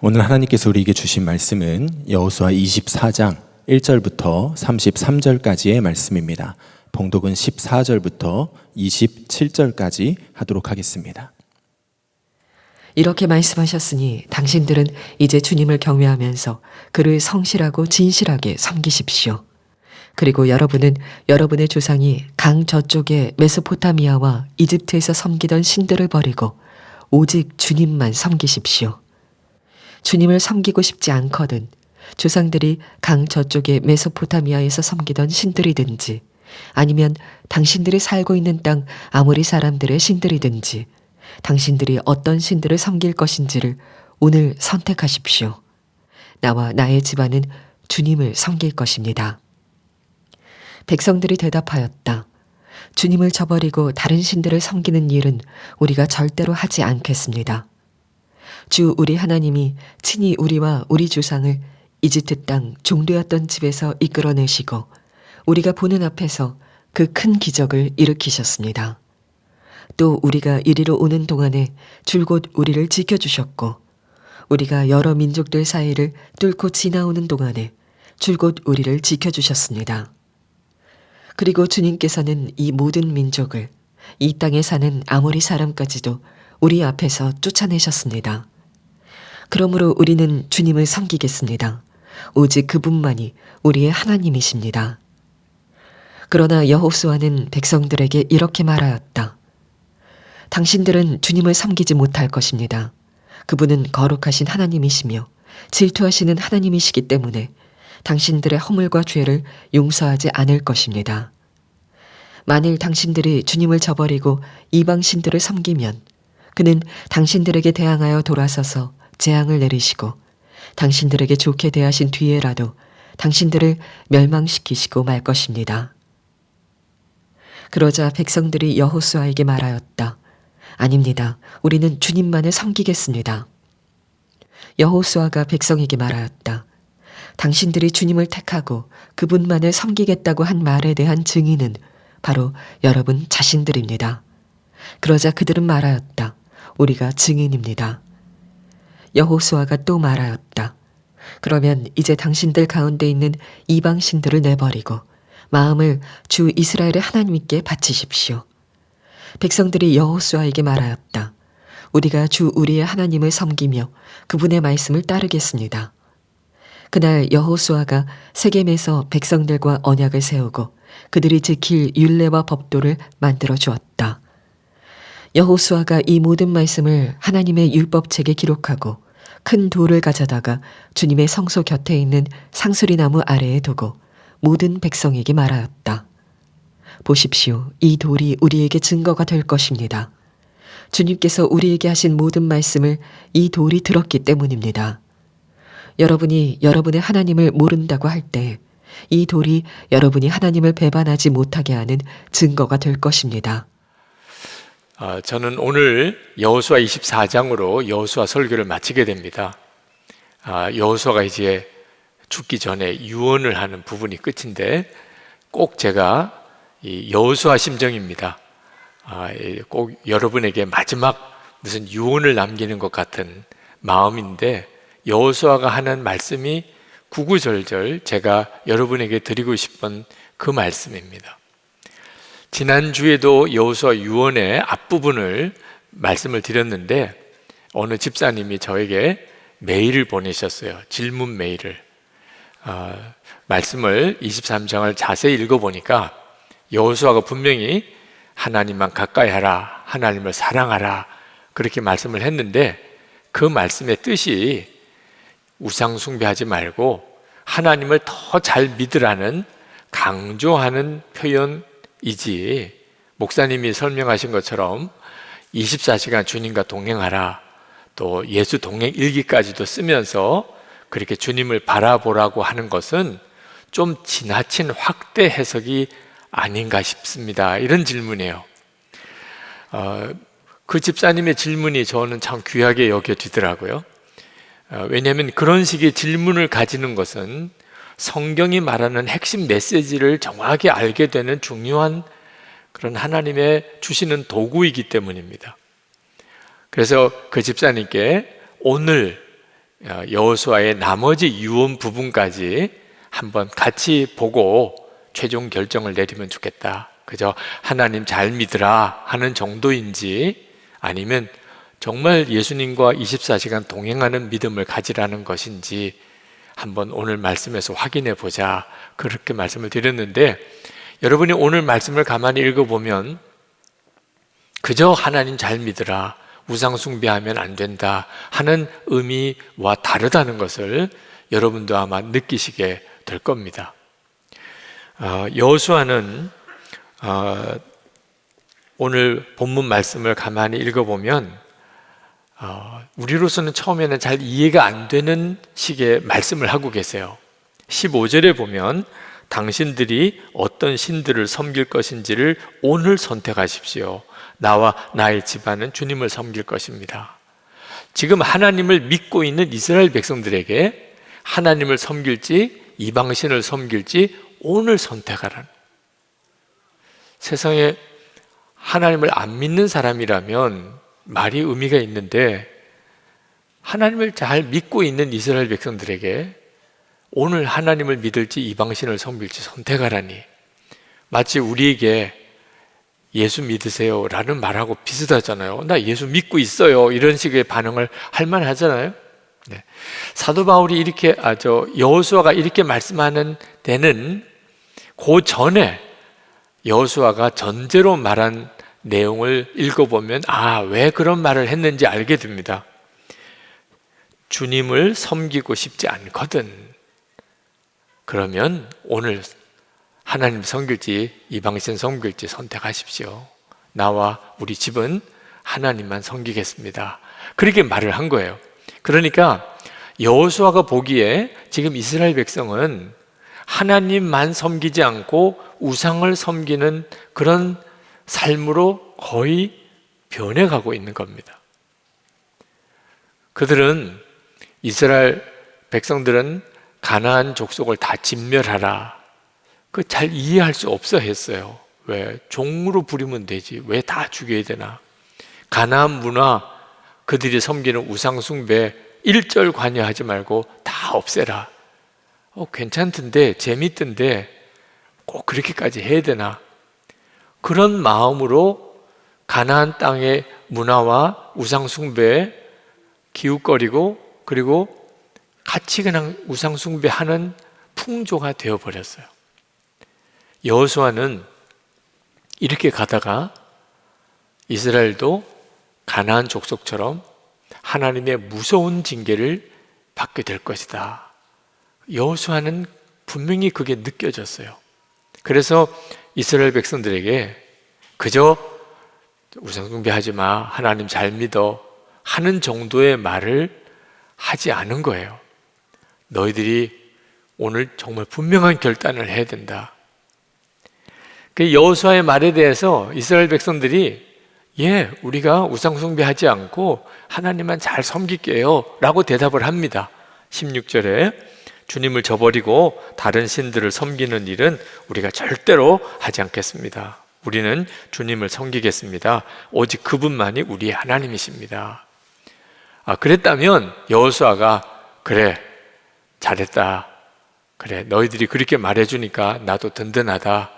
오늘 하나님께서 우리에게 주신 말씀은 여호수아 24장 1절부터 33절까지의 말씀입니다. 봉독은 14절부터 27절까지 하도록 하겠습니다. 이렇게 말씀하셨으니 당신들은 이제 주님을 경외하면서 그를 성실하고 진실하게 섬기십시오. 그리고 여러분은 여러분의 조상이 강 저쪽의 메소포타미아와 이집트에서 섬기던 신들을 버리고 오직 주님만 섬기십시오. 주님을 섬기고 싶지 않거든 조상들이 강 저쪽의 메소포타미아에서 섬기던 신들이든지 아니면 당신들이 살고 있는 땅 아모리 사람들의 신들이든지 당신들이 어떤 신들을 섬길 것인지를 오늘 선택하십시오. 나와 나의 집안은 주님을 섬길 것입니다. 백성들이 대답하였다. 주님을 저버리고 다른 신들을 섬기는 일은 우리가 절대로 하지 않겠습니다. 주 우리 하나님이 친히 우리와 우리 조상을 이집트 땅 종되었던 집에서 이끌어내시고 우리가 보는 앞에서 그 큰 기적을 일으키셨습니다. 또 우리가 이리로 오는 동안에 줄곧 우리를 지켜주셨고 우리가 여러 민족들 사이를 뚫고 지나오는 동안에 줄곧 우리를 지켜주셨습니다. 그리고 주님께서는 이 모든 민족을 이 땅에 사는 아모리 사람까지도 우리 앞에서 쫓아내셨습니다. 그러므로 우리는 주님을 섬기겠습니다. 오직 그분만이 우리의 하나님이십니다. 그러나 여호수아는 백성들에게 이렇게 말하였다. 당신들은 주님을 섬기지 못할 것입니다. 그분은 거룩하신 하나님이시며 질투하시는 하나님이시기 때문에 당신들의 허물과 죄를 용서하지 않을 것입니다. 만일 당신들이 주님을 저버리고 이방 신들을 섬기면 그는 당신들에게 대항하여 돌아서서 재앙을 내리시고 당신들에게 좋게 대하신 뒤에라도 당신들을 멸망시키시고 말 것입니다. 그러자 백성들이 여호수아에게 말하였다. 아닙니다. 우리는 주님만을 섬기겠습니다. 여호수아가 백성에게 말하였다. 당신들이 주님을 택하고 그분만을 섬기겠다고 한 말에 대한 증인은 바로 여러분 자신들입니다. 그러자 그들은 말하였다. 우리가 증인입니다. 여호수아가 또 말하였다. 그러면 이제 당신들 가운데 있는 이방 신들을 내버리고 마음을 주 이스라엘의 하나님께 바치십시오. 백성들이 여호수아에게 말하였다. 우리가 주 우리의 하나님을 섬기며 그분의 말씀을 따르겠습니다. 그날 여호수아가 세겜에서 백성들과 언약을 세우고 그들이 지킬 율례와 법도를 만들어 주었다. 여호수아가 이 모든 말씀을 하나님의 율법책에 기록하고 큰 돌을 가져다가 주님의 성소 곁에 있는 상수리 나무 아래에 두고 모든 백성에게 말하였다. 보십시오. 이 돌이 우리에게 증거가 될 것입니다. 주님께서 우리에게 하신 모든 말씀을 이 돌이 들었기 때문입니다. 여러분이 여러분의 하나님을 모른다고 할 때 이 돌이 여러분이 하나님을 배반하지 못하게 하는 증거가 될 것입니다. 저는 오늘 여호수아 24장으로 여호수아 설교를 마치게 됩니다. 여호수아가 이제 죽기 전에 유언을 하는 부분이 끝인데 꼭 제가 이 여호수아 심정입니다. 꼭 여러분에게 마지막 무슨 유언을 남기는 것 같은 마음인데 여호수아가 하는 말씀이 구구절절 제가 여러분에게 드리고 싶은 그 말씀입니다. 지난주에도 여호수아 유언의 앞부분을 말씀을 드렸는데 어느 집사님이 저에게 메일을 보내셨어요. 질문 메일을. 말씀을 23장을 자세히 읽어보니까 여호수아가 분명히 하나님만 가까이 하라, 하나님을 사랑하라 그렇게 말씀을 했는데 그 말씀의 뜻이 우상 숭배하지 말고 하나님을 더 잘 믿으라는 강조하는 표현이지 목사님이 설명하신 것처럼 24시간 주님과 동행하라 또 예수 동행 일기까지도 쓰면서 그렇게 주님을 바라보라고 하는 것은 좀 지나친 확대 해석이 아닌가 싶습니다. 이런 질문이에요. 그 집사님의 질문이 저는 참 귀하게 여겨지더라고요. 왜냐하면 그런 식의 질문을 가지는 것은 성경이 말하는 핵심 메시지를 정확히 알게 되는 중요한 그런 하나님의 주시는 도구이기 때문입니다. 그래서 그 집사님께 오늘 여호수아의 나머지 유언 부분까지 한번 같이 보고 최종 결정을 내리면 좋겠다. 그저 하나님 잘 믿으라 하는 정도인지, 아니면 정말 예수님과 24시간 동행하는 믿음을 가지라는 것인지 한번 오늘 말씀에서 확인해 보자, 그렇게 말씀을 드렸는데, 여러분이 오늘 말씀을 가만히 읽어보면 그저 하나님 잘 믿으라, 우상 숭배하면 안 된다 하는 의미와 다르다는 것을 여러분도 아마 느끼시게 될 겁니다. 여호수아는 오늘 본문 말씀을 가만히 읽어보면 우리로서는 처음에는 잘 이해가 안 되는 식의 말씀을 하고 계세요. 15절에 보면 당신들이 어떤 신들을 섬길 것인지를 오늘 선택하십시오. 나와 나의 집안은 주님을 섬길 것입니다. 지금 하나님을 믿고 있는 이스라엘 백성들에게 하나님을 섬길지 이방신을 섬길지 오늘 선택하라는, 세상에 하나님을 안 믿는 사람이라면 말이 의미가 있는데, 하나님을 잘 믿고 있는 이스라엘 백성들에게 오늘 하나님을 믿을지 이방신을 섬길지 선택하라니, 마치 우리에게 예수 믿으세요 라는 말하고 비슷하잖아요. 나 예수 믿고 있어요, 이런 식의 반응을 할 만하잖아요. 네. 사도 바울이 이렇게 여호수아가 이렇게 말씀하는 데는 그 전에 여호수아가 전제로 말한 내용을 읽어보면 왜 그런 말을 했는지 알게 됩니다. 주님을 섬기고 싶지 않거든, 그러면 오늘 하나님 섬길지 이방신 섬길지 선택하십시오. 나와 우리 집은 하나님만 섬기겠습니다. 그렇게 말을 한 거예요. 그러니까 여호수아가 보기에 지금 이스라엘 백성은 하나님만 섬기지 않고 우상을 섬기는 그런 삶으로 거의 변해가고 있는 겁니다. 이스라엘 백성들은 가나안 족속을 다 진멸하라, 그 잘 이해할 수 없어 했어요. 왜? 종으로 부리면 되지, 왜 다 죽여야 되나? 가나안 문화, 그들이 섬기는 우상 숭배 일절 관여하지 말고 다 없애라. 괜찮던데, 재밌던데 꼭 그렇게까지 해야 되나? 그런 마음으로 가나안 땅의 문화와 우상 숭배에 기웃거리고, 그리고 같이 그냥 우상 숭배하는 풍조가 되어버렸어요. 여호수아는 이렇게 가다가 이스라엘도 가나안 족속처럼 하나님의 무서운 징계를 받게 될 것이다. 여호수아는 분명히 그게 느껴졌어요. 그래서 이스라엘 백성들에게 그저 우상 숭배하지 마, 하나님 잘 믿어 하는 정도의 말을 하지 않은 거예요. 너희들이 오늘 정말 분명한 결단을 해야 된다. 그 여호수아의 말에 대해서 이스라엘 백성들이 우리가 우상 숭배하지 않고 하나님만 잘 섬길게요 라고 대답을 합니다. 16절에 주님을 저버리고 다른 신들을 섬기는 일은 우리가 절대로 하지 않겠습니다. 우리는 주님을 섬기겠습니다. 오직 그분만이 우리의 하나님이십니다. 그랬다면 여호수아가 그래, 잘했다, 그래, 너희들이 그렇게 말해주니까 나도 든든하다,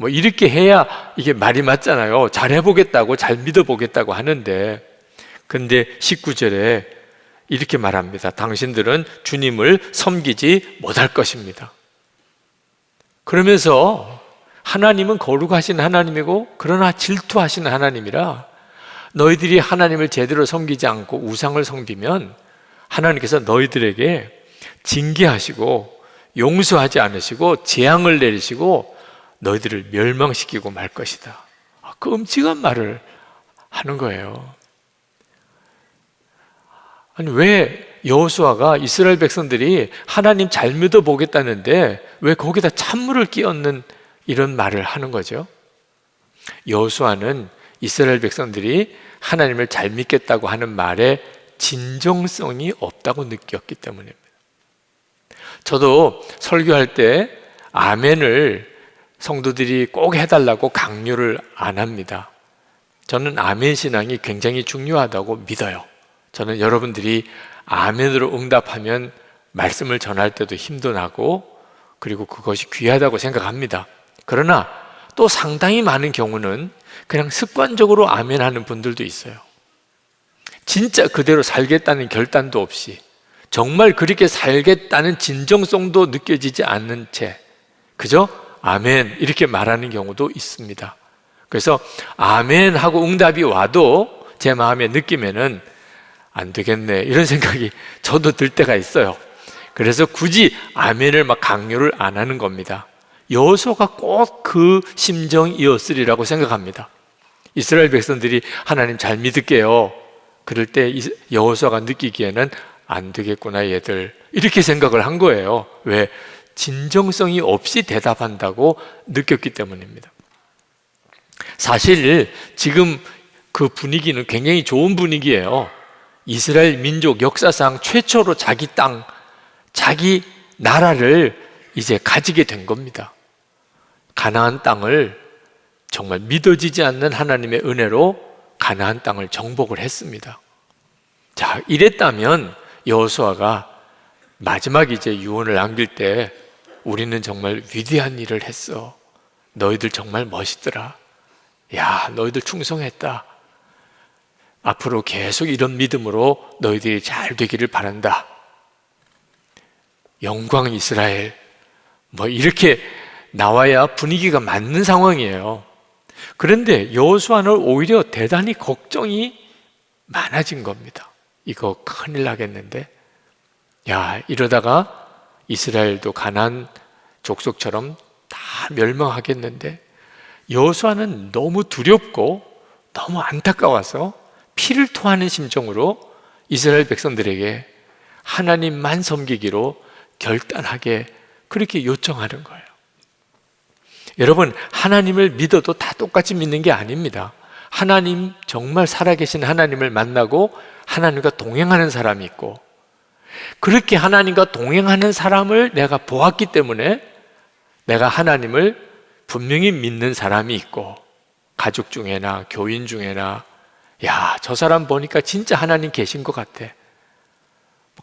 이렇게 해야 이게 말이 맞잖아요. 잘 해보겠다고, 잘 믿어보겠다고 하는데, 근데 19절에 이렇게 말합니다. 당신들은 주님을 섬기지 못할 것입니다. 그러면서 하나님은 거룩하신 하나님이고 그러나 질투하시는 하나님이라, 너희들이 하나님을 제대로 섬기지 않고 우상을 섬기면 하나님께서 너희들에게 징계하시고 용서하지 않으시고 재앙을 내리시고 너희들을 멸망시키고 말 것이다. 끔찍한 말을 하는 거예요. 아니, 왜 여호수아가 이스라엘 백성들이 하나님 잘 믿어보겠다는데 왜 거기다 찬물을 끼얹는 이런 말을 하는 거죠? 여호수아는 이스라엘 백성들이 하나님을 잘 믿겠다고 하는 말에 진정성이 없다고 느꼈기 때문입니다. 저도 설교할 때 아멘을 성도들이 꼭 해달라고 강요를 안 합니다. 저는 아멘 신앙이 굉장히 중요하다고 믿어요. 저는 여러분들이 아멘으로 응답하면 말씀을 전할 때도 힘도 나고 그리고 그것이 귀하다고 생각합니다. 그러나 또 상당히 많은 경우는 그냥 습관적으로 아멘 하는 분들도 있어요. 진짜 그대로 살겠다는 결단도 없이 정말 그렇게 살겠다는 진정성도 느껴지지 않는 채 그저 아멘 이렇게 말하는 경우도 있습니다. 그래서 아멘 하고 응답이 와도 제 마음에 느낌에는 안 되겠네 이런 생각이 저도 들 때가 있어요. 그래서 굳이 아멘을 막 강요를 안 하는 겁니다. 여호수아가 꼭 그 심정이었으리라고 생각합니다. 이스라엘 백성들이 하나님 잘 믿을게요. 그럴 때 여호수아가 느끼기에는 안 되겠구나 얘들 이렇게 생각을 한 거예요. 왜? 진정성이 없이 대답한다고 느꼈기 때문입니다. 사실 지금 그 분위기는 굉장히 좋은 분위기예요. 이스라엘 민족 역사상 최초로 자기 땅, 자기 나라를 이제 가지게 된 겁니다. 가나안 땅을 정말 믿어지지 않는 하나님의 은혜로 가나안 땅을 정복을 했습니다. 자, 이랬다면 여호수아가 마지막 이제 유언을 남길 때 우리는 정말 위대한 일을 했어. 너희들 정말 멋있더라. 야, 너희들 충성했다. 앞으로 계속 이런 믿음으로 너희들이 잘 되기를 바란다. 영광 이스라엘. 뭐 이렇게 나와야 분위기가 맞는 상황이에요. 그런데 여호수아는 오히려 대단히 걱정이 많아진 겁니다. 이거 큰일 나겠는데? 야, 이러다가 이스라엘도 가나안 족속처럼 다 멸망하겠는데? 여호수아는 너무 두렵고 너무 안타까워서 피를 토하는 심정으로 이스라엘 백성들에게 하나님만 섬기기로 결단하게 그렇게 요청하는 거예요. 여러분, 하나님을 믿어도 다 똑같이 믿는 게 아닙니다. 하나님, 정말 살아계신 하나님을 만나고 하나님과 동행하는 사람이 있고, 그렇게 하나님과 동행하는 사람을 내가 보았기 때문에 내가 하나님을 분명히 믿는 사람이 있고, 가족 중에나 교인 중에나 야, 저 사람 보니까 진짜 하나님 계신 것 같아.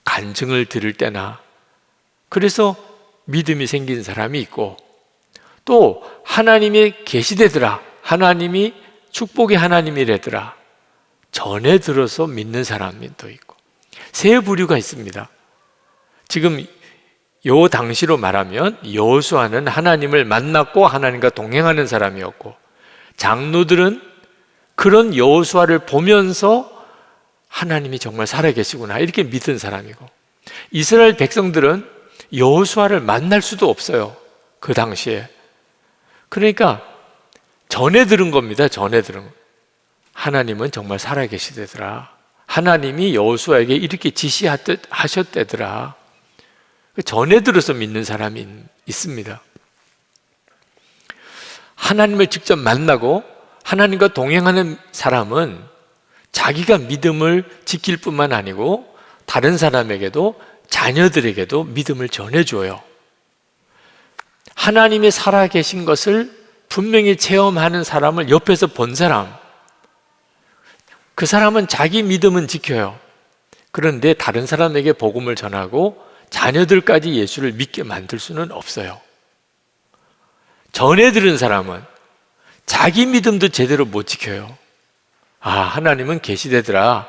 간증을 들을 때나 그래서 믿음이 생긴 사람이 있고, 또 하나님이 계시되더라, 하나님이 축복의 하나님이래더라 전에 들어서 믿는 사람이 또 있고, 세 부류가 있습니다. 지금 요 당시로 말하면 여호수아는 하나님을 만났고 하나님과 동행하는 사람이었고, 장로들은 그런 여호수아를 보면서 하나님이 정말 살아계시구나 이렇게 믿은 사람이고, 이스라엘 백성들은 여호수아를 만날 수도 없어요. 그 당시에. 그러니까 전에 들은 겁니다. 전에 들은 거. 하나님은 정말 살아계시대더라. 하나님이 여호수아에게 이렇게 지시하셨대더라. 전에 들어서 믿는 사람이 있습니다. 하나님을 직접 만나고 하나님과 동행하는 사람은 자기가 믿음을 지킬 뿐만 아니고 다른 사람에게도, 자녀들에게도 믿음을 전해줘요. 하나님이 살아계신 것을 분명히 체험하는 사람을 옆에서 본 사람, 그 사람은 자기 믿음은 지켜요. 그런데 다른 사람에게 복음을 전하고 자녀들까지 예수를 믿게 만들 수는 없어요. 전에 들은 사람은 자기 믿음도 제대로 못 지켜요. 아, 하나님은 계시되더라.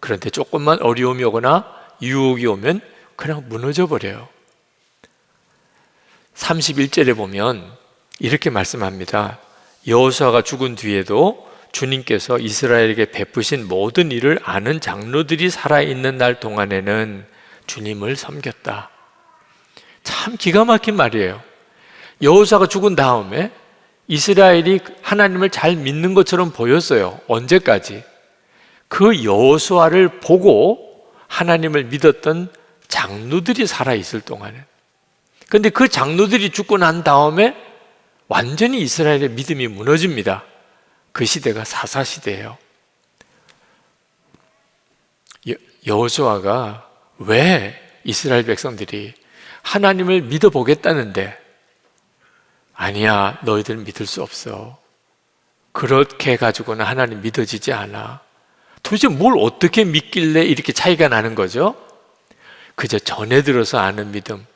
그런데 조금만 어려움이 오거나 유혹이 오면 그냥 무너져 버려요. 31절에 보면 이렇게 말씀합니다. 여호수아가 죽은 뒤에도 주님께서 이스라엘에게 베푸신 모든 일을 아는 장로들이 살아있는 날 동안에는 주님을 섬겼다. 참 기가 막힌 말이에요. 여호수아가 죽은 다음에 이스라엘이 하나님을 잘 믿는 것처럼 보였어요. 언제까지? 그 여호수아를 보고 하나님을 믿었던 장로들이 살아있을 동안에. 그런데 그 장로들이 죽고 난 다음에 완전히 이스라엘의 믿음이 무너집니다. 그 시대가 사사시대예요. 여호수아가 왜 이스라엘 백성들이 하나님을 믿어보겠다는데, 아니야, 너희들 믿을 수 없어, 그렇게 가지고는 하나님 믿어지지 않아, 도대체 뭘 어떻게 믿길래 이렇게 차이가 나는 거죠? 그저 전해 들어서 아는 믿음,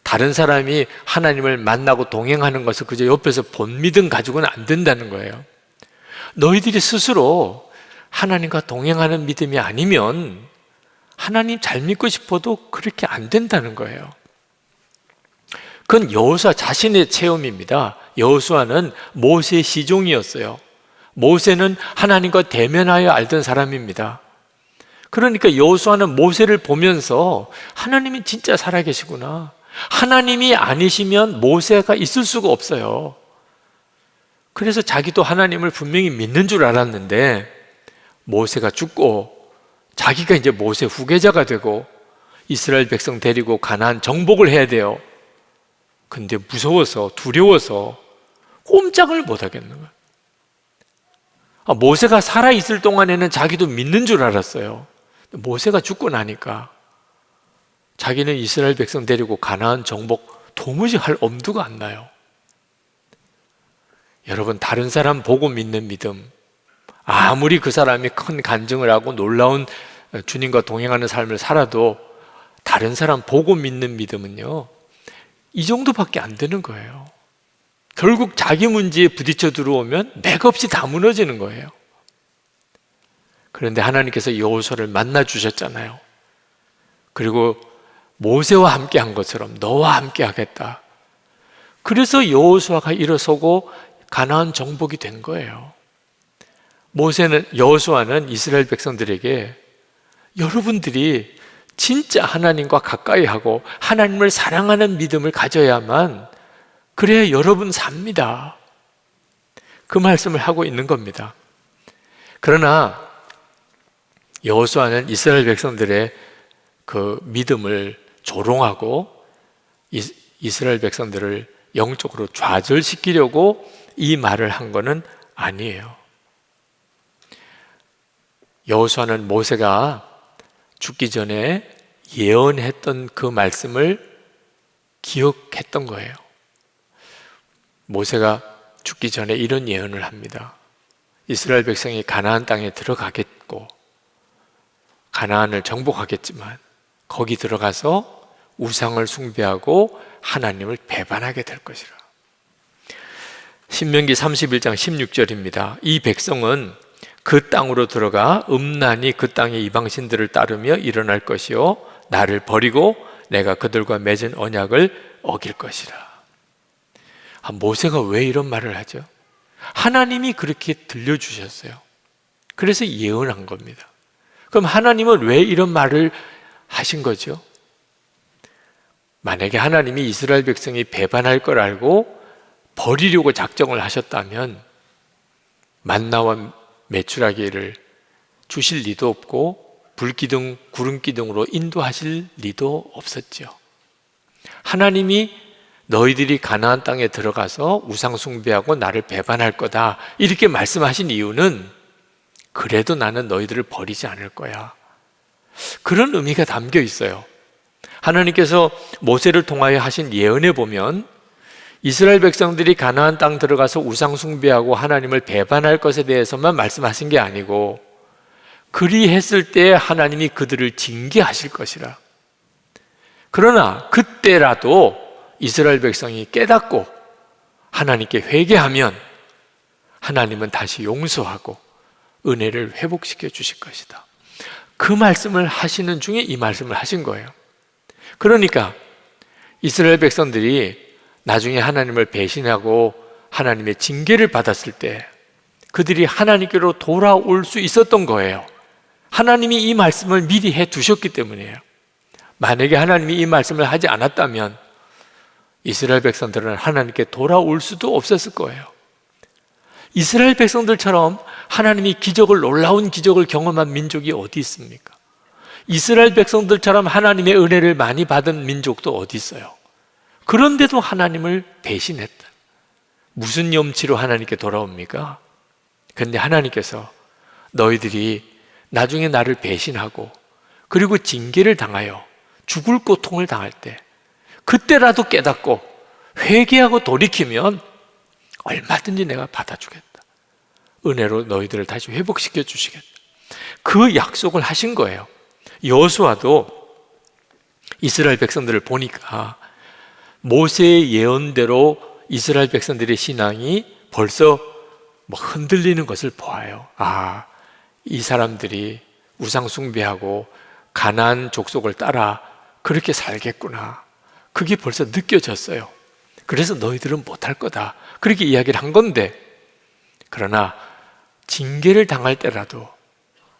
다른 사람이 하나님을 만나고 동행하는 것을 그저 옆에서 본 믿음 가지고는 안 된다는 거예요. 너희들이 스스로 하나님과 동행하는 믿음이 아니면 하나님 잘 믿고 싶어도 그렇게 안 된다는 거예요. 그건 여호수아 자신의 체험입니다. 여호수아는 모세의 시종이었어요. 모세는 하나님과 대면하여 알던 사람입니다. 그러니까 여호수아는 모세를 보면서 하나님이 진짜 살아계시구나, 하나님이 아니시면 모세가 있을 수가 없어요. 그래서 자기도 하나님을 분명히 믿는 줄 알았는데 모세가 죽고 자기가 이제 모세 후계자가 되고 이스라엘 백성 데리고 가나안 정복을 해야 돼요. 근데 무서워서 두려워서 꼼짝을 못 하겠는 거예요. 모세가 살아있을 동안에는 자기도 믿는 줄 알았어요. 모세가 죽고 나니까 자기는 이스라엘 백성 데리고 가나안 정복 도무지 할 엄두가 안 나요. 여러분, 다른 사람 보고 믿는 믿음, 아무리 그 사람이 큰 간증을 하고 놀라운 주님과 동행하는 삶을 살아도 다른 사람 보고 믿는 믿음은요, 이 정도밖에 안 되는 거예요. 결국 자기 문제에 부딪혀 들어오면 맥없이 다 무너지는 거예요. 그런데 하나님께서 여호수아를 만나 주셨잖아요. 그리고 모세와 함께 한 것처럼 너와 함께 하겠다. 그래서 여호수아가 일어서고 가나안 정복이 된 거예요. 여호수아는 이스라엘 백성들에게 여러분들이 진짜 하나님과 가까이 하고 하나님을 사랑하는 믿음을 가져야만, 그래야 여러분 삽니다, 그 말씀을 하고 있는 겁니다. 그러나 여호수아는 이스라엘 백성들의 그 믿음을 조롱하고 이스라엘 백성들을 영적으로 좌절시키려고 이 말을 한 거는 아니에요. 여호수아는 모세가 죽기 전에 예언했던 그 말씀을 기억했던 거예요. 모세가 죽기 전에 이런 예언을 합니다. 이스라엘 백성이 가나안 땅에 들어가겠고 가나안을 정복하겠지만 거기 들어가서 우상을 숭배하고 하나님을 배반하게 될 것이라. 신명기 31장 16절입니다. 이 백성은 그 땅으로 들어가 음란히 그 땅의 이방신들을 따르며 일어날 것이요 나를 버리고 내가 그들과 맺은 언약을 어길 것이라. 모세가 왜 이런 말을 하죠? 하나님이 그렇게 들려주셨어요. 그래서 예언한 겁니다. 그럼 하나님은 왜 이런 말을 하신 거죠? 만약에 하나님이 이스라엘 백성이 배반할 걸 알고 버리려고 작정을 하셨다면 만나와 메추라기를 주실 리도 없고 불기둥, 구름기둥으로 인도하실 리도 없었죠. 하나님이 너희들이 가나안 땅에 들어가서 우상 숭배하고 나를 배반할 거다 이렇게 말씀하신 이유는 그래도 나는 너희들을 버리지 않을 거야, 그런 의미가 담겨 있어요. 하나님께서 모세를 통하여 하신 예언에 보면 이스라엘 백성들이 가나안 땅 들어가서 우상 숭배하고 하나님을 배반할 것에 대해서만 말씀하신 게 아니고 그리했을 때 하나님이 그들을 징계하실 것이라. 그러나 그때라도 이스라엘 백성이 깨닫고 하나님께 회개하면 하나님은 다시 용서하고 은혜를 회복시켜 주실 것이다. 그 말씀을 하시는 중에 이 말씀을 하신 거예요. 그러니까 이스라엘 백성들이 나중에 하나님을 배신하고 하나님의 징계를 받았을 때 그들이 하나님께로 돌아올 수 있었던 거예요. 하나님이 이 말씀을 미리 해 두셨기 때문이에요. 만약에 하나님이 이 말씀을 하지 않았다면 이스라엘 백성들은 하나님께 돌아올 수도 없었을 거예요. 이스라엘 백성들처럼 하나님이 놀라운 기적을 경험한 민족이 어디 있습니까? 이스라엘 백성들처럼 하나님의 은혜를 많이 받은 민족도 어디 있어요? 그런데도 하나님을 배신했다. 무슨 염치로 하나님께 돌아옵니까? 그런데 하나님께서 너희들이 나중에 나를 배신하고 그리고 징계를 당하여 죽을 고통을 당할 때 그때라도 깨닫고 회개하고 돌이키면 얼마든지 내가 받아주겠다. 은혜로 너희들을 다시 회복시켜 주시겠다. 그 약속을 하신 거예요. 여호수아도 이스라엘 백성들을 보니까 모세의 예언대로 이스라엘 백성들의 신앙이 벌써 흔들리는 것을 보아요. 이 사람들이 우상 숭배하고 가나안 족속을 따라 그렇게 살겠구나. 그게 벌써 느껴졌어요. 그래서 너희들은 못할 거다. 그렇게 이야기를 한 건데, 그러나 징계를 당할 때라도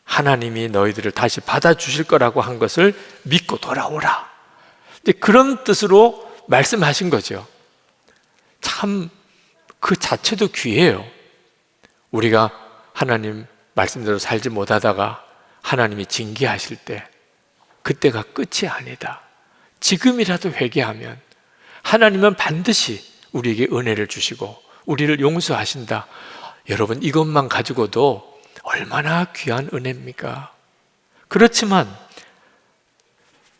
하나님이 너희들을 다시 받아주실 거라고 한 것을 믿고 돌아오라. 그런 뜻으로 말씀하신 거죠. 참 그 자체도 귀해요. 우리가 하나님 말씀대로 살지 못하다가 하나님이 징계하실 때 그때가 끝이 아니다. 지금이라도 회개하면 하나님은 반드시 우리에게 은혜를 주시고 우리를 용서하신다. 여러분, 이것만 가지고도 얼마나 귀한 은혜입니까? 그렇지만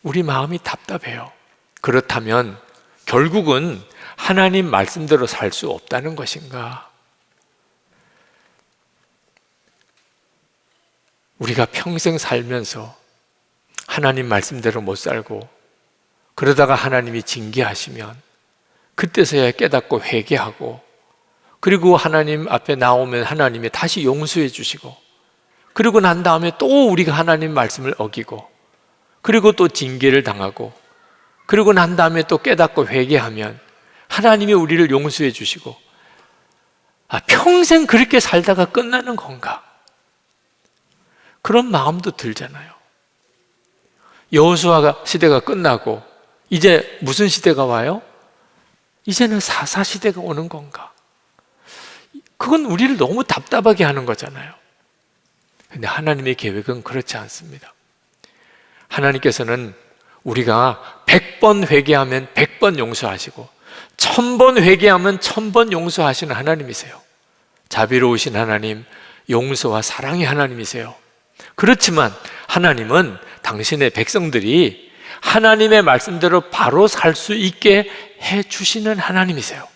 우리 마음이 답답해요. 그렇다면 결국은 하나님 말씀대로 살 수 없다는 것인가? 우리가 평생 살면서 하나님 말씀대로 못 살고 그러다가 하나님이 징계하시면 그때서야 깨닫고 회개하고, 그리고 하나님 앞에 나오면 하나님이 다시 용서해 주시고, 그리고 난 다음에 또 우리가 하나님 말씀을 어기고, 그리고 또 징계를 당하고, 그리고 난 다음에 또 깨닫고 회개하면 하나님이 우리를 용서해 주시고, 평생 그렇게 살다가 끝나는 건가? 그런 마음도 들잖아요. 여호수아 시대가 끝나고 이제 무슨 시대가 와요? 이제는 사사 시대가 오는 건가? 그건 우리를 너무 답답하게 하는 거잖아요. 근데 하나님의 계획은 그렇지 않습니다. 하나님께서는 우리가 100번 회개하면 100번 용서하시고 1000번 회개하면 1000번 용서하시는 하나님이세요. 자비로우신 하나님, 용서와 사랑의 하나님이세요. 그렇지만 하나님은 당신의 백성들이 하나님의 말씀대로 바로 살 수 있게 해주시는 하나님이세요.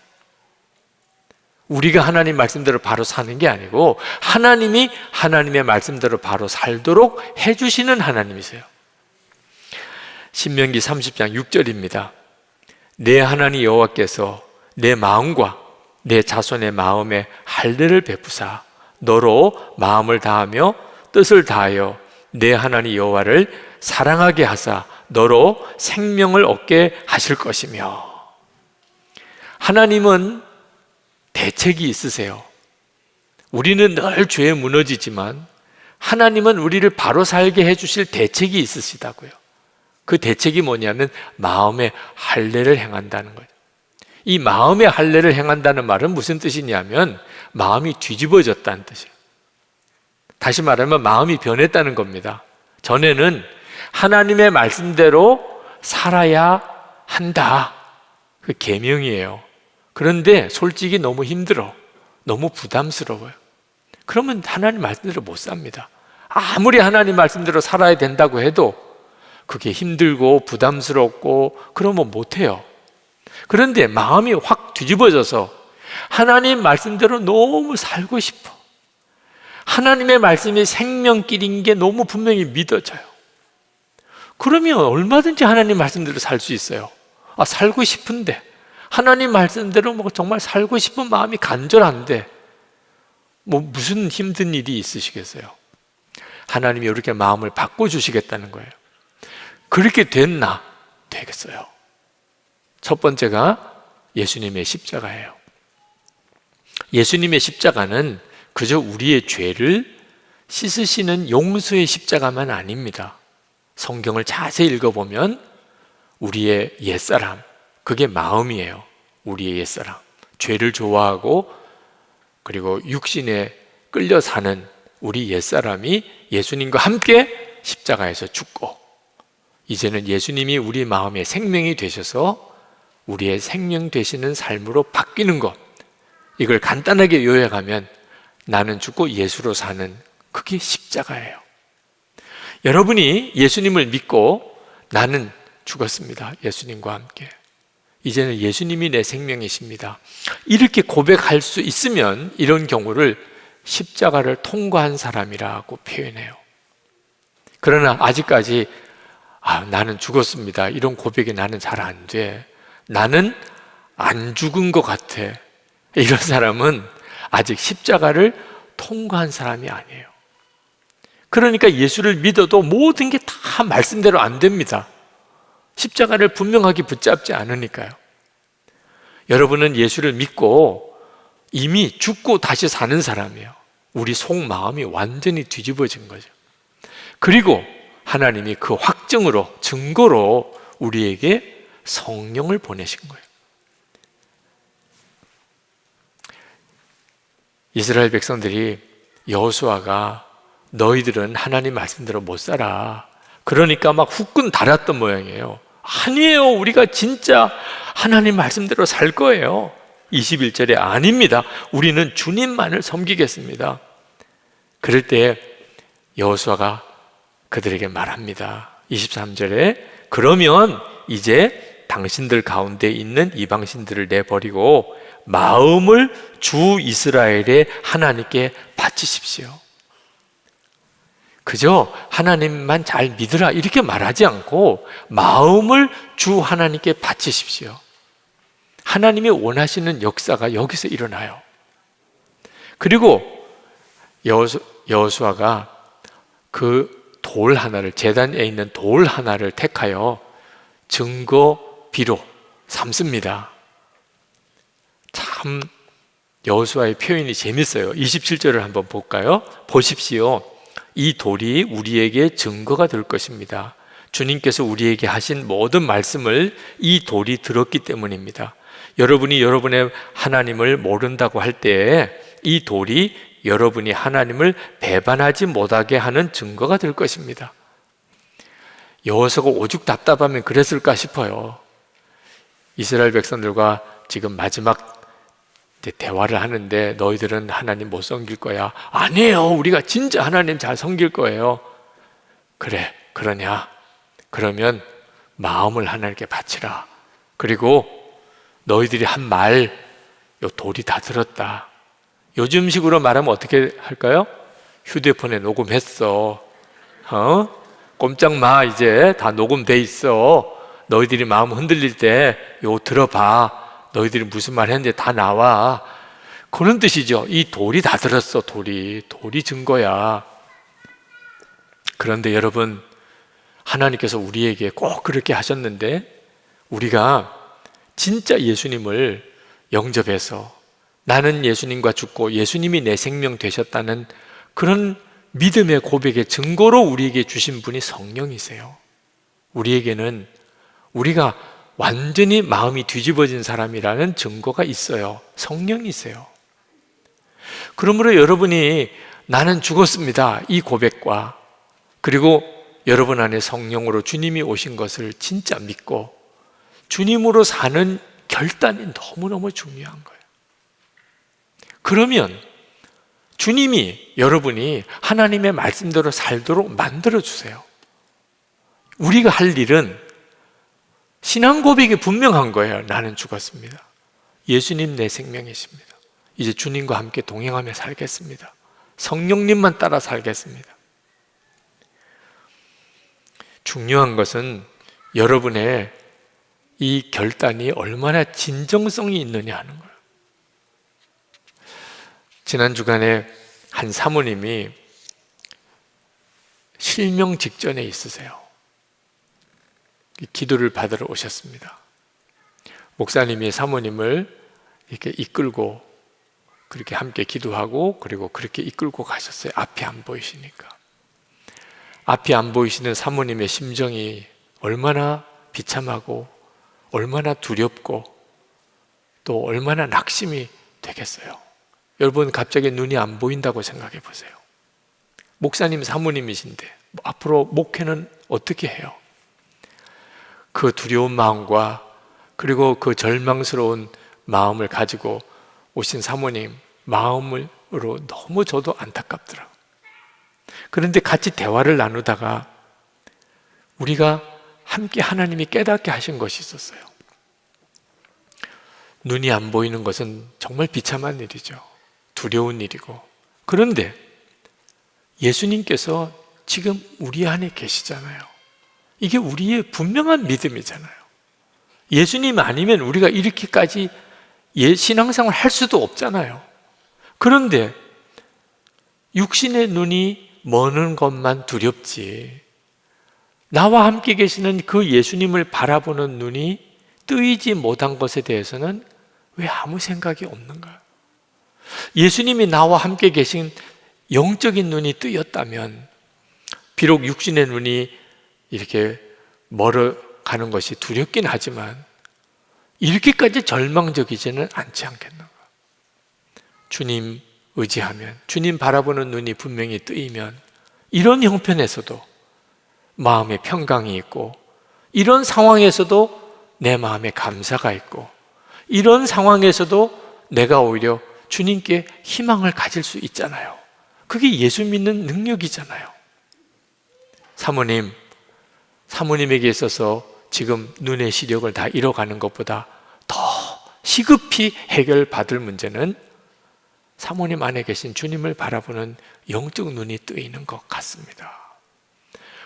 우리가 하나님 말씀대로 바로 사는 게 아니고 하나님이 하나님의 말씀대로 바로 살도록 해주시는 하나님이세요. 신명기 30장 6절입니다. 내 하나님 여호와께서 내 마음과 내 자손의 마음에 할례를 베푸사 너로 마음을 다하며 뜻을 다하여 내 하나님 여호와를 사랑하게 하사 너로 생명을 얻게 하실 것이며. 하나님은 대책이 있으세요. 우리는 늘 죄에 무너지지만 하나님은 우리를 바로 살게 해주실 대책이 있으시다고요. 그 대책이 뭐냐면 마음의 할례를 행한다는 거예요. 이 마음의 할례를 행한다는 말은 무슨 뜻이냐면 마음이 뒤집어졌다는 뜻이에요. 다시 말하면 마음이 변했다는 겁니다. 전에는 하나님의 말씀대로 살아야 한다. 그 계명이에요. 그런데 솔직히 너무 힘들어. 너무 부담스러워요. 그러면 하나님 말씀대로 못 삽니다. 아무리 하나님 말씀대로 살아야 된다고 해도 그게 힘들고 부담스럽고 그러면 못해요. 그런데 마음이 확 뒤집어져서 하나님 말씀대로 너무 살고 싶어. 하나님의 말씀이 생명길인 게 너무 분명히 믿어져요. 그러면 얼마든지 하나님 말씀대로 살 수 있어요. 살고 싶은데 하나님 말씀대로 정말 살고 싶은 마음이 간절한데 무슨 힘든 일이 있으시겠어요? 하나님이 이렇게 마음을 바꿔주시겠다는 거예요. 그렇게 됐나? 되겠어요. 첫 번째가 예수님의 십자가예요. 예수님의 십자가는 그저 우리의 죄를 씻으시는 용서의 십자가만 아닙니다. 성경을 자세히 읽어보면 우리의 옛사람, 그게 마음이에요. 우리의 옛사람, 죄를 좋아하고 그리고 육신에 끌려 사는 우리 옛사람이 예수님과 함께 십자가에서 죽고, 이제는 예수님이 우리 마음의 생명이 되셔서 우리의 생명 되시는 삶으로 바뀌는 것, 이걸 간단하게 요약하면 나는 죽고 예수로 사는, 그게 십자가예요. 여러분이 예수님을 믿고 나는 죽었습니다. 예수님과 함께. 이제는 예수님이 내 생명이십니다. 이렇게 고백할 수 있으면 이런 경우를 십자가를 통과한 사람이라고 표현해요. 그러나 아직까지 나는 죽었습니다, 이런 고백이 나는 잘 안 돼. 나는 안 죽은 것 같아. 이런 사람은 아직 십자가를 통과한 사람이 아니에요. 그러니까 예수를 믿어도 모든 게 다 말씀대로 안 됩니다. 십자가를 분명하게 붙잡지 않으니까요. 여러분은 예수를 믿고 이미 죽고 다시 사는 사람이에요. 우리 속마음이 완전히 뒤집어진 거죠. 그리고 하나님이 그 확증으로, 증거로 우리에게 성령을 보내신 거예요. 이스라엘 백성들이 여호수아가 너희들은 하나님 말씀대로 못 살아, 그러니까 막 후끈 달았던 모양이에요. 아니에요, 우리가 진짜 하나님 말씀대로 살 거예요. 21절에 아닙니다, 우리는 주님만을 섬기겠습니다. 그럴 때 여호수아가 그들에게 말합니다. 23절에 그러면 이제 당신들 가운데 있는 이방신들을 내버리고 마음을 주 이스라엘의 하나님께 바치십시오. 그저 하나님만 잘 믿으라 이렇게 말하지 않고 마음을 주 하나님께 바치십시오. 하나님이 원하시는 역사가 여기서 일어나요. 그리고 여호수아가 그 돌 하나를, 제단에 있는 돌 하나를 택하여 증거비로 삼습니다. 참 여호수아의 표현이 재밌어요. 27절을 한번 볼까요? 보십시오. 이 돌이 우리에게 증거가 될 것입니다. 주님께서 우리에게 하신 모든 말씀을 이 돌이 들었기 때문입니다. 여러분이 여러분의 하나님을 모른다고 할 때 이 돌이 여러분이 하나님을 배반하지 못하게 하는 증거가 될 것입니다. 여호수아가 오죽 답답하면 그랬을까 싶어요. 이스라엘 백성들과 지금 마지막 대화를 하는데 너희들은 하나님 못 섬길 거야. 아니에요, 우리가 진짜 하나님 잘 섬길 거예요. 그래, 그러냐? 그러면 마음을 하나님께 바치라. 그리고 너희들이 한 말, 요 돌이 다 들었다. 요즘식으로 말하면 어떻게 할까요? 휴대폰에 녹음했어. 꼼짝 마, 이제 다 녹음돼 있어. 너희들이 마음 흔들릴 때 요 들어봐. 너희들이 무슨 말 했는지 다 나와. 그런 뜻이죠. 이 돌이 다 들었어. 돌이 증거야. 그런데 여러분, 하나님께서 우리에게 꼭 그렇게 하셨는데 우리가 진짜 예수님을 영접해서 나는 예수님과 죽고 예수님이 내 생명 되셨다는 그런 믿음의 고백의 증거로 우리에게 주신 분이 성령이세요. 우리에게는 우리가 완전히 마음이 뒤집어진 사람이라는 증거가 있어요. 성령이세요. 그러므로 여러분이 나는 죽었습니다, 이 고백과, 그리고 여러분 안에 성령으로 주님이 오신 것을 진짜 믿고 주님으로 사는 결단이 너무너무 중요한 거예요. 그러면 주님이 여러분이 하나님의 말씀대로 살도록 만들어주세요. 우리가 할 일은 신앙 고백이 분명한 거예요. 나는 죽었습니다. 예수님 내 생명이십니다. 이제 주님과 함께 동행하며 살겠습니다. 성령님만 따라 살겠습니다. 중요한 것은 여러분의 이 결단이 얼마나 진정성이 있느냐 하는 거예요. 지난 주간에 한 사모님이 실명 직전에 있으세요. 기도를 받으러 오셨습니다. 목사님이 사모님을 이렇게 이끌고 그렇게 함께 기도하고 그리고 그렇게 이끌고 가셨어요. 앞이 안 보이시니까. 앞이 안 보이시는 사모님의 심정이 얼마나 비참하고 얼마나 두렵고 또 얼마나 낙심이 되겠어요. 여러분, 갑자기 눈이 안 보인다고 생각해 보세요. 목사님 사모님이신데 앞으로 목회는 어떻게 해요? 그 두려운 마음과 그리고 그 절망스러운 마음을 가지고 오신 사모님 마음으로 너무 저도 안타깝더라고요. 그런데 같이 대화를 나누다가 우리가 함께 하나님이 깨닫게 하신 것이 있었어요. 눈이 안 보이는 것은 정말 비참한 일이죠. 두려운 일이고. 그런데 예수님께서 지금 우리 안에 계시잖아요. 이게 우리의 분명한 믿음이잖아요. 예수님 아니면 우리가 이렇게까지 신앙생활 할 수도 없잖아요. 그런데 육신의 눈이 머는 것만 두렵지, 나와 함께 계시는 그 예수님을 바라보는 눈이 뜨이지 못한 것에 대해서는 왜 아무 생각이 없는가? 예수님이 나와 함께 계신 영적인 눈이 뜨였다면, 비록 육신의 눈이 이렇게 멀어가는 것이 두렵긴 하지만 이렇게까지 절망적이지는 않지 않겠는가? 주님 의지하면, 주님 바라보는 눈이 분명히 뜨이면 이런 형편에서도 마음에 평강이 있고, 이런 상황에서도 내 마음에 감사가 있고, 이런 상황에서도 내가 오히려 주님께 희망을 가질 수 있잖아요. 그게 예수 믿는 능력이잖아요. 사모님에게 있어서 지금 눈의 시력을 다 잃어가는 것보다 더 시급히 해결받을 문제는 사모님 안에 계신 주님을 바라보는 영적 눈이 뜨이는 것 같습니다.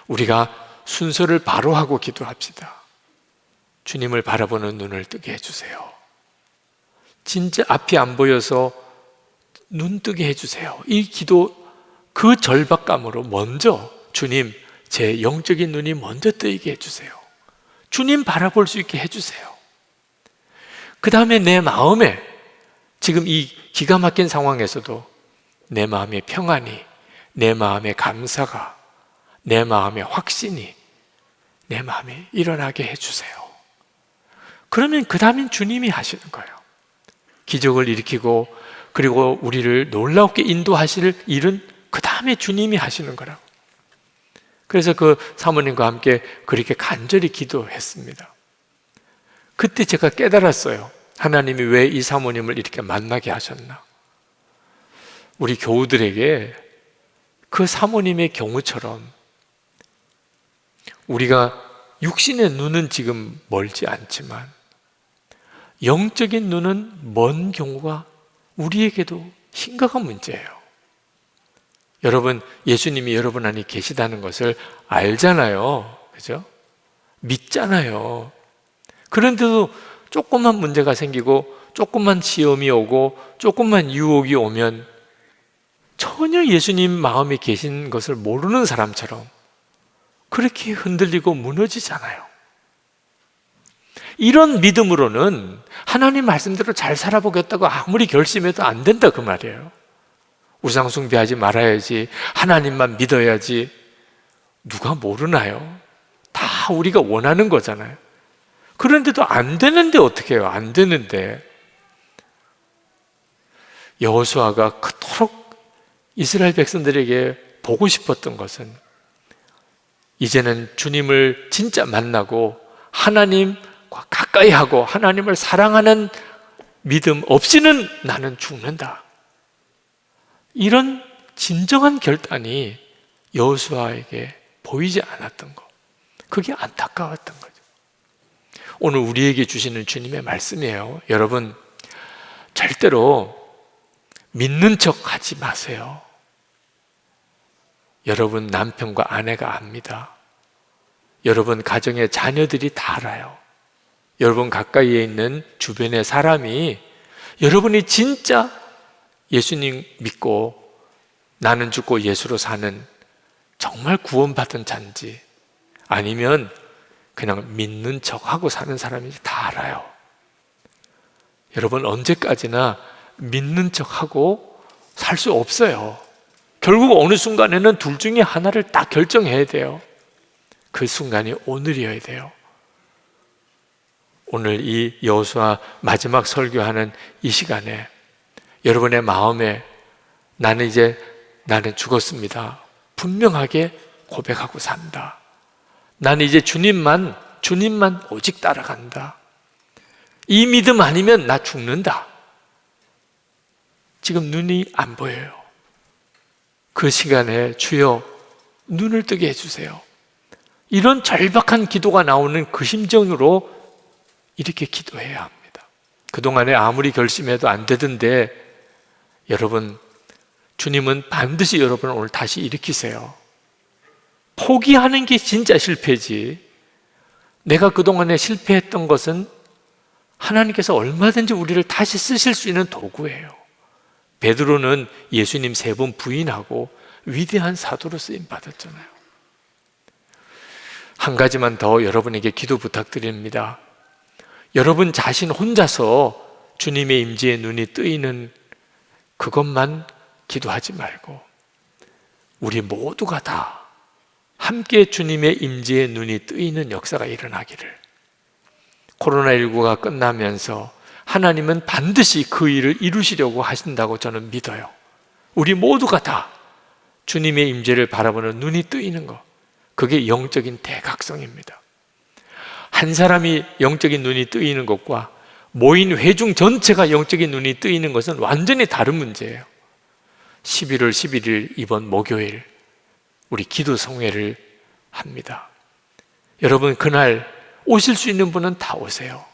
우리가 순서를 바로 하고 기도합시다. 주님을 바라보는 눈을 뜨게 해주세요. 진짜 앞이 안 보여서 눈 뜨게 해주세요. 이 기도, 그 절박감으로 먼저 주님, 제 영적인 눈이 먼저 뜨이게 해주세요. 주님 바라볼 수 있게 해주세요. 그 다음에 내 마음에, 지금 이 기가 막힌 상황에서도 내 마음의 평안이, 내 마음의 감사가, 내 마음의 확신이 내 마음에 일어나게 해주세요. 그러면 그 다음엔 주님이 하시는 거예요. 기적을 일으키고, 그리고 우리를 놀랍게 인도하실 일은 그 다음에 주님이 하시는 거라고. 그래서 그 사모님과 함께 그렇게 간절히 기도했습니다. 그때 제가 깨달았어요. 하나님이 왜 이 사모님을 이렇게 만나게 하셨나. 우리 교우들에게 그 사모님의 경우처럼 우리가 육신의 눈은 지금 멀지 않지만 영적인 눈은 먼 경우가 우리에게도 심각한 문제예요. 여러분, 예수님이 여러분 안에 계시다는 것을 알잖아요. 그죠? 믿잖아요. 그런데도 조금만 문제가 생기고, 조금만 시험이 오고, 조금만 유혹이 오면 전혀 예수님 마음에 계신 것을 모르는 사람처럼 그렇게 흔들리고 무너지잖아요. 이런 믿음으로는 하나님 말씀대로 잘 살아보겠다고 아무리 결심해도 안 된다, 그 말이에요. 우상 숭배하지 말아야지, 하나님만 믿어야지. 누가 모르나요? 다 우리가 원하는 거잖아요. 그런데도 안 되는데 어떻게 해요? 안 되는데. 여호수아가 그토록 이스라엘 백성들에게 보고 싶었던 것은 이제는 주님을 진짜 만나고 하나님과 가까이 하고 하나님을 사랑하는 믿음 없이는 나는 죽는다. 이런 진정한 결단이 여호수아에게 보이지 않았던 것, 그게 안타까웠던 거죠. 오늘 우리에게 주시는 주님의 말씀이에요. 여러분, 절대로 믿는 척 하지 마세요. 여러분 남편과 아내가 압니다. 여러분 가정의 자녀들이 다 알아요. 여러분 가까이에 있는 주변의 사람이 여러분이 진짜 예수님 믿고 나는 죽고 예수로 사는 정말 구원받은 자인지, 아니면 그냥 믿는 척하고 사는 사람인지 다 알아요. 여러분, 언제까지나 믿는 척하고 살 수 없어요. 결국 어느 순간에는 둘 중에 하나를 딱 결정해야 돼요. 그 순간이 오늘이어야 돼요. 오늘 이 여호수아 마지막 설교하는 이 시간에 여러분의 마음에 나는 죽었습니다, 분명하게 고백하고 산다. 나는 이제 주님만 오직 따라간다. 이 믿음 아니면 나 죽는다. 지금 눈이 안 보여요. 그 시간에 주여 눈을 뜨게 해주세요. 이런 절박한 기도가 나오는 그 심정으로 이렇게 기도해야 합니다. 그동안에 아무리 결심해도 안 되던데, 여러분, 주님은 반드시 여러분을 오늘 다시 일으키세요. 포기하는 게 진짜 실패지, 내가 그동안에 실패했던 것은 하나님께서 얼마든지 우리를 다시 쓰실 수 있는 도구예요. 베드로는 예수님 3번 부인하고 위대한 사도로 쓰임 받았잖아요. 한 가지만 더 여러분에게 기도 부탁드립니다. 여러분 자신 혼자서 주님의 임재에 눈이 뜨이는 그것만 기도하지 말고 우리 모두가 다 함께 주님의 임재에 눈이 뜨이는 역사가 일어나기를. 코로나19가 끝나면서 하나님은 반드시 그 일을 이루시려고 하신다고 저는 믿어요. 우리 모두가 다 주님의 임재를 바라보는 눈이 뜨이는 것, 그게 영적인 대각성입니다. 한 사람이 영적인 눈이 뜨이는 것과 모인 회중 전체가 영적인 눈이 뜨이는 것은 완전히 다른 문제예요. 11월 11일 이번 목요일 우리 기도 성회를 합니다. 여러분 그날 오실 수 있는 분은 다 오세요.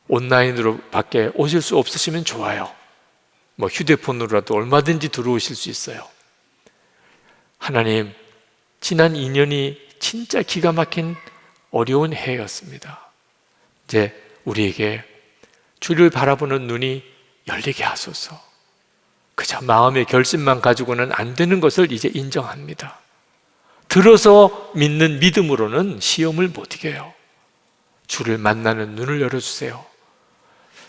온라인으로 밖에 오실 수 없으시면 좋아요. 휴대폰으로라도 얼마든지 들어오실 수 있어요. 하나님, 지난 2년이 진짜 기가 막힌 어려운 해였습니다. 이제 우리에게 주를 바라보는 눈이 열리게 하소서. 그저 마음의 결심만 가지고는 안 되는 것을 이제 인정합니다. 들어서 믿는 믿음으로는 시험을 못 이겨요. 주를 만나는 눈을 열어주세요.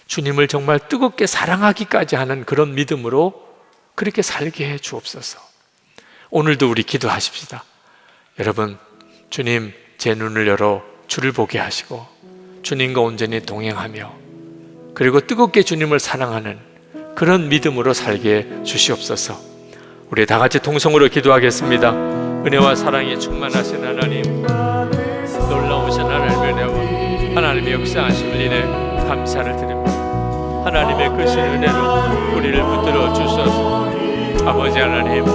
주님을 정말 뜨겁게 사랑하기까지 하는 그런 믿음으로 그렇게 살게 해 주옵소서. 오늘도 우리 기도하십시다. 여러분, 주님 제 눈을 열어 주를 보게 하시고 주님과 온전히 동행하며 그리고 뜨겁게 주님을 사랑하는 그런 믿음으로 살게 주시옵소서. 우리 다 같이 통성으로 기도하겠습니다. 은혜와 사랑이 충만하신 하나님, 놀라우신 하나님의 은혜와 하나님의 역사하심을 인해 감사를 드립니다. 하나님의 크신 은혜로 우리를 붙들어 주셔서 아버지 하나님,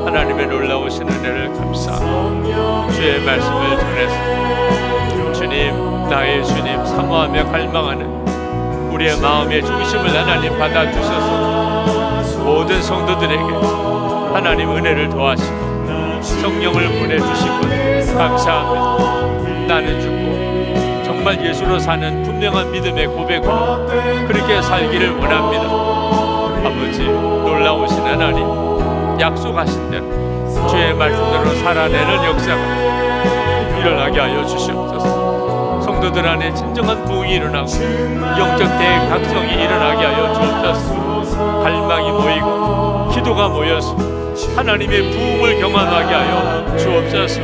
하나님의 놀라우신 은혜를 감사합니다. 주의 말씀을 전해서 주님, 나의 주님 사모하며 갈망하는 우리의 마음의 중심을 하나님 받아주셔서 모든 성도들에게 하나님 은혜를 더하시고 성령을 보내주시고 감사합니다. 나는 죽고 정말 예수로 사는 분명한 믿음의 고백으로 그렇게 살기를 원합니다. 아버지, 놀라우신 하나님, 약속하신 대로 주의 말씀대로 살아내는 역사가 일어나게 하여 주시옵소서. 성도들 안에 진정한 부흥이 일어나고 영적 대각성이 일어나게 하여 주옵소서. 갈망이 모이고 기도가 모여서 하나님의 부흥을 경험하게 하여 주옵소서.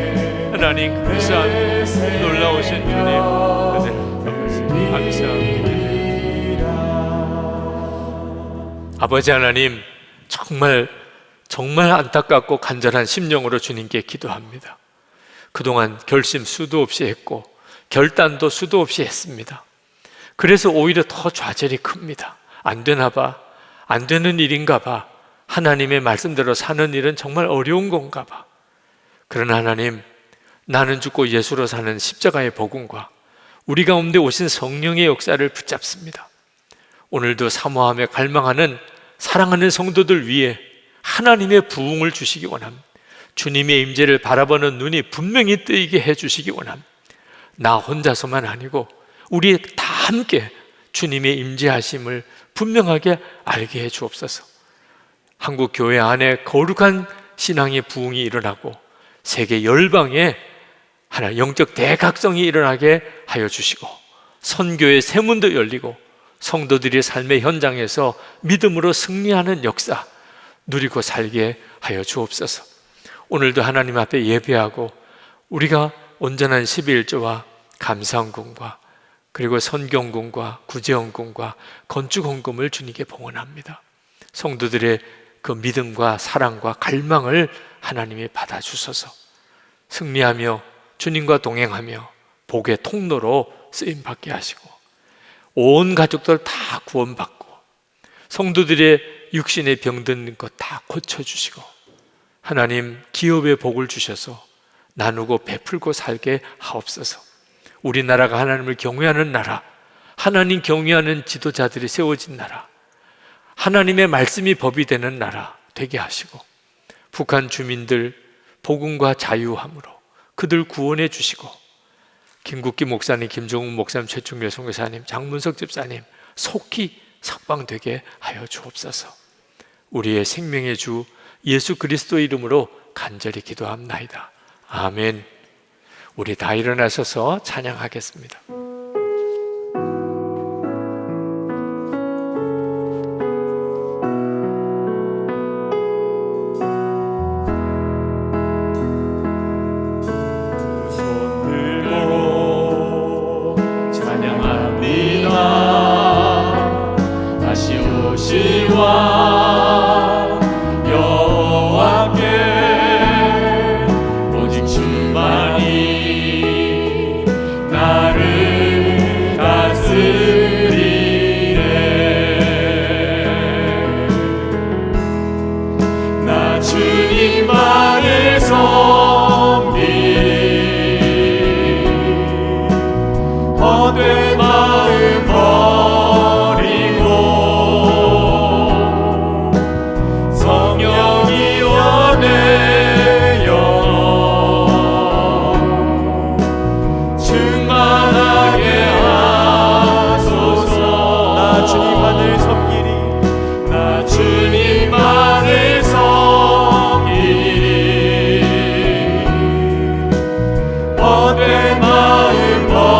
하나님 감사합니다. 놀라우신 주님 감사합니다. 아버지 하나님, 정말 안타깝고 간절한 심령으로 주님께 기도합니다. 그동안 결심 수도 없이 했고 결단도 수도 없이 했습니다. 그래서 오히려 더 좌절이 큽니다. 안 되나 봐, 안 되는 일인가 봐, 하나님의 말씀대로 사는 일은 정말 어려운 건가 봐. 그러나 하나님, 나는 죽고 예수로 사는 십자가의 복음과 우리 가운데 오신 성령의 역사를 붙잡습니다. 오늘도 사모하며 갈망하는 사랑하는 성도들 위해 하나님의 부흥을 주시기 원합니다. 주님의 임재를 바라보는 눈이 분명히 뜨이게 해주시기 원합니다. 나 혼자서만 아니고 우리 다 함께 주님의 임재하심을 분명하게 알게 해 주옵소서. 한국 교회 안에 거룩한 신앙의 부흥이 일어나고 세계 열방에 하나 영적 대각성이 일어나게 하여 주시고 선교의 새 문도 열리고 성도들이 삶의 현장에서 믿음으로 승리하는 역사 누리고 살게 하여 주옵소서. 오늘도 하나님 앞에 예배하고 우리가 온전한 11조와 감사헌금과 그리고 선경금과 구제헌금과 건축헌금을 주님께 봉헌합니다. 성도들의 그 믿음과 사랑과 갈망을 하나님이 받아주셔서 승리하며 주님과 동행하며 복의 통로로 쓰임받게 하시고 온 가족들 다 구원받고 성도들의 육신에 병든 것 다 고쳐주시고 하나님 기업의 복을 주셔서 나누고 베풀고 살게 하옵소서. 우리나라가 하나님을 경외하는 나라, 하나님 경외하는 지도자들이 세워진 나라, 하나님의 말씀이 법이 되는 나라 되게 하시고 북한 주민들, 복음과 자유함으로 그들 구원해 주시고, 김국기 목사님, 김종훈 목사님, 최충길 선교사님, 장문석 집사님 속히 석방되게 하여 주옵소서. 우리의 생명의 주 예수 그리스도의 이름으로 간절히 기도합나이다. 아멘. 우리 다 일어나셔서 찬양하겠습니다. 다시 오시와 여호와께 오직 주만이 나를 다스리네. 나 주님만을 섬기 헛된 마음 버리고 성령이 원해 영혼 충만하게 하소서. 나 주님만을 섬기리. 나 주님만을 섬기리. 헛된 마음 버리고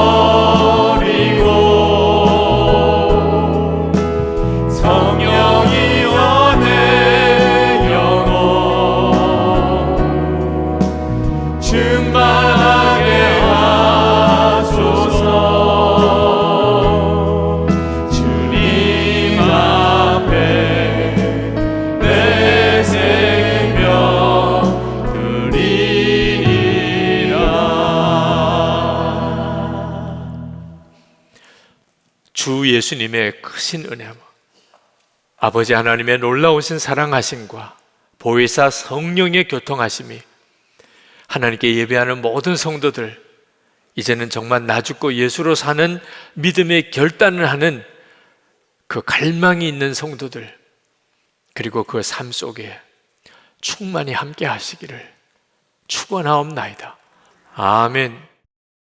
성령이 원해 영혼 충만하게 하소서. 주님 앞에 내 생명 드리리라. 주 예수님의 크신 은혜, 아버지 하나님의 놀라우신 사랑하심과 보혜사 성령의 교통하심이 하나님께 예배하는 모든 성도들, 이제는 정말 나 죽고 예수로 사는 믿음의 결단을 하는 그 갈망이 있는 성도들, 그리고 그 삶 속에 충만히 함께 하시기를 축원하옵나이다. 아멘.